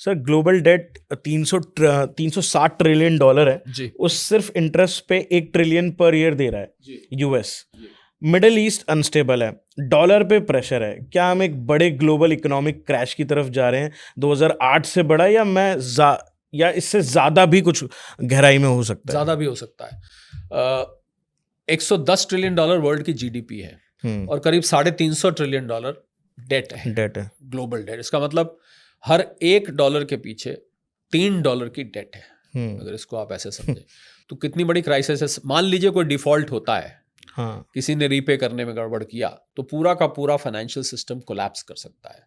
Sir global debt 360 trillion dollar है जी उस सिर्फ इंटरेस्ट पे 1 ट्रिलियन पर ईयर दे रहा है जी यूएस। जी। मिडिल ईस्ट अनस्टेबल है, डॉलर पे प्रेशर है, क्या हम एक बड़े ग्लोबल इकोनॉमिक क्रैश की तरफ जा रहे हैं 2008 से बड़ा, या इससे ज्यादा भी कुछ गहराई में हो सकता है? ज़्यादा भी हो सकता है। 110 ट्रिलियन डॉलर वर्ल्ड की जीडीपी है और करीब 350 ट्रिलियन डॉलर डेट है, डेट है। Global debt. इसका मतलब हर $1 के पीछे $3 की डेट है, अगर इसको आप ऐसे समझें तो कितनी बड़ी क्राइसिस है। मान लीजिए कोई डिफॉल्ट होता है, हाँ, किसी ने रीपे करने में गड़बड़ किया तो पूरा का पूरा फाइनेंशियल सिस्टम कोलैप्स कर सकता है,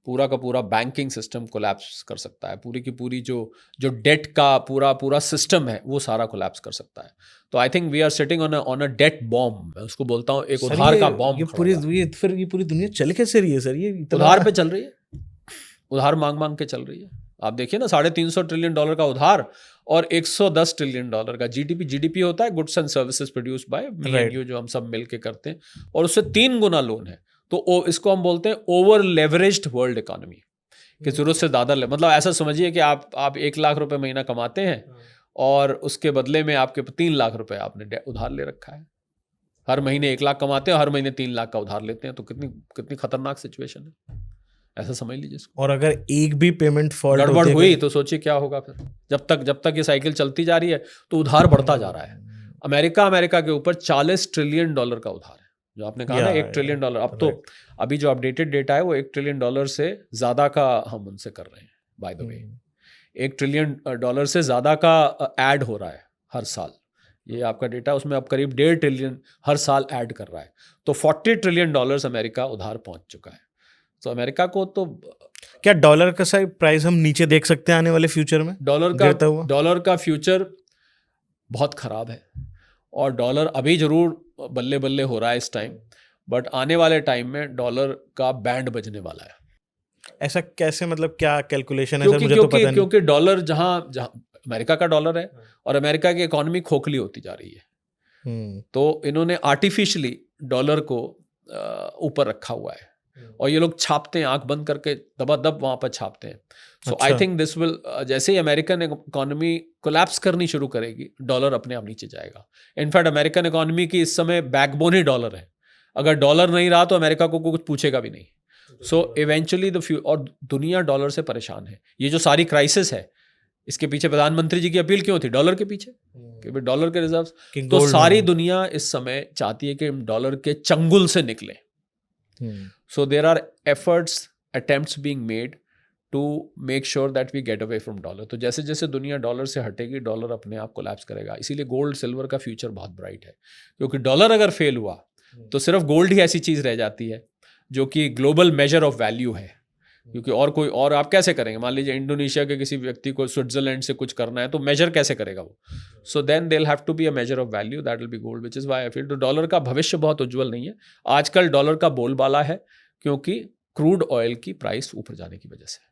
पूरा का पूरा बैंकिंग सिस्टम कोलैप्स कर सकता है, पूरी की पूरी जो डेट का पूरा सिस्टम है वो सारा कोलैप्स कर सकता है। तो I think we are sitting on a debt bomb, मैं उसको बोलता हूँ, एक सर उधार का ये बॉम्ब खड़ा पूरी हुआ है। ये पूरी दुनिया चल कैसे रही है सर? ये इतना उधार पे चल रही है, उधार मांग मांग के चल रही है। आप देखिए ना, 350 ट्रिलियन डॉलर का उधार और 110 ट्रिलियन डॉलर का जीडीपी। जीडीपी होता है goods and services produce by me and you, जो हम सब मिलके करते हैं, और उससे 3 गुना लोन है। तो इसको हम बोलते हैं ओवर लेवरेज्ड वर्ल्ड इकोनॉमी, कि जरूरत से ज़्यादा मतलब ऐसा समझिए कि आप 1 लाख रुपए महीना कमाते हैं और उसके बदले में आपके 3 लाख रुपए आपने उधार ले रखा है। हर महीने 1 लाख कमाते हैं, हर महीने 3 लाख का उधार लेते हैं, तो कितनी खतरनाक सिचुएशन है, ऐसा समझ लीजिए इसको। और अगर एक भी पेमेंट फॉल्ट गड़बड़ हुई तो सोचिए क्या होगा फिर। जब तक ये साइकिल चलती जा रही है तो उधार बढ़ता जा रहा है। अमेरिका के ऊपर 40 ट्रिलियन डॉलर का उधार है, जो आपने कहा ना 1 ट्रिलियन डॉलर। अब तो अभी जो अपडेटेड डेटा है वो 1 ट्रिलियन डॉलर से ज़्यादा का हम उनसे कर रहे हैं, by the way. 1 trillion dollar से ज़्यादा का ऐड हो रहा है हर साल। ये आपका डेटा, उसमें अब करीब 1.5 ट्रिलियन हर साल ऐड कर रहा है। तो 40 ट्रिलियन डॉलर्स अमेरिका उधार पहुंच चुका है। तो अमेरिका को तो क्या डॉलर का सही प्राइस हम नीचे देख सकते हैं आने वाले फ्यूचर में? डॉलर का फ्यूचर बहुत खराब है, और डॉलर अभी जरूर बल्ले बल्ले हो रहा है इस टाइम, बट आने वाले टाइम में डॉलर का बैंड बजने वाला है। ऐसा कैसे, मतलब क्या कैलकुलेशन है सर? मुझे तो पता नहीं। क्योंकि डॉलर जहां अमेरिका का डॉलर है और अमेरिका की इकोनॉमी खोखली होती जा रही है, तो इन्होंने आर्टिफिशियली डॉलर को ऊपर रखा हुआ है, और ये लोग छापते हैं, आंख बंद करके दबादब वहां पर छापते हैं। सो आई थिंक दिस विल, जैसे ही अमेरिकन इकोनॉमी कोलैप्स करनी शुरू करेगी, डॉलर अपने आप नीचे जाएगा। इनफैक्ट अमेरिकन इकोनॉमी की इस समय बैकबोन ही डॉलर है। अगर डॉलर नहीं रहा तो अमेरिका को कुछ पूछेगा भी नहीं। सो इवेंचुअली और दुनिया डॉलर से परेशान है। ये जो सारी क्राइसिस है, इसके पीछे प्रधानमंत्री जी की अपील क्यों थी? डॉलर के पीछे, कि भाई डॉलर के रिजर्व। तो सारी दुनिया इस समय चाहती है कि डॉलर के चंगुल से निकले। So there are attempts being made to make sure that we get away from dollar. तो जैसे जैसे दुनिया डॉलर से हटेगी, डॉलर अपने आप कोलैप्स करेगा। इसीलिए गोल्ड सिल्वर का फ्यूचर बहुत ब्राइट है, क्योंकि डॉलर अगर फेल हुआ तो सिर्फ गोल्ड ही ऐसी चीज़ रह जाती है जो कि ग्लोबल मेजर ऑफ वैल्यू है। क्योंकि और आप कैसे करेंगे? मान लीजिए इंडोनेशिया के किसी व्यक्ति को स्विट्जरलैंड से कुछ करना है, तो मेजर कैसे करेगा वो? So then they'll have to be a measure of value, that will be gold, which is why I feel तो डॉलर का भविष्य बहुत उज्जवल नहीं है। आजकल डॉलर का बोलबाला है क्योंकि क्रूड ऑयल की प्राइस ऊपर जाने की वजह से।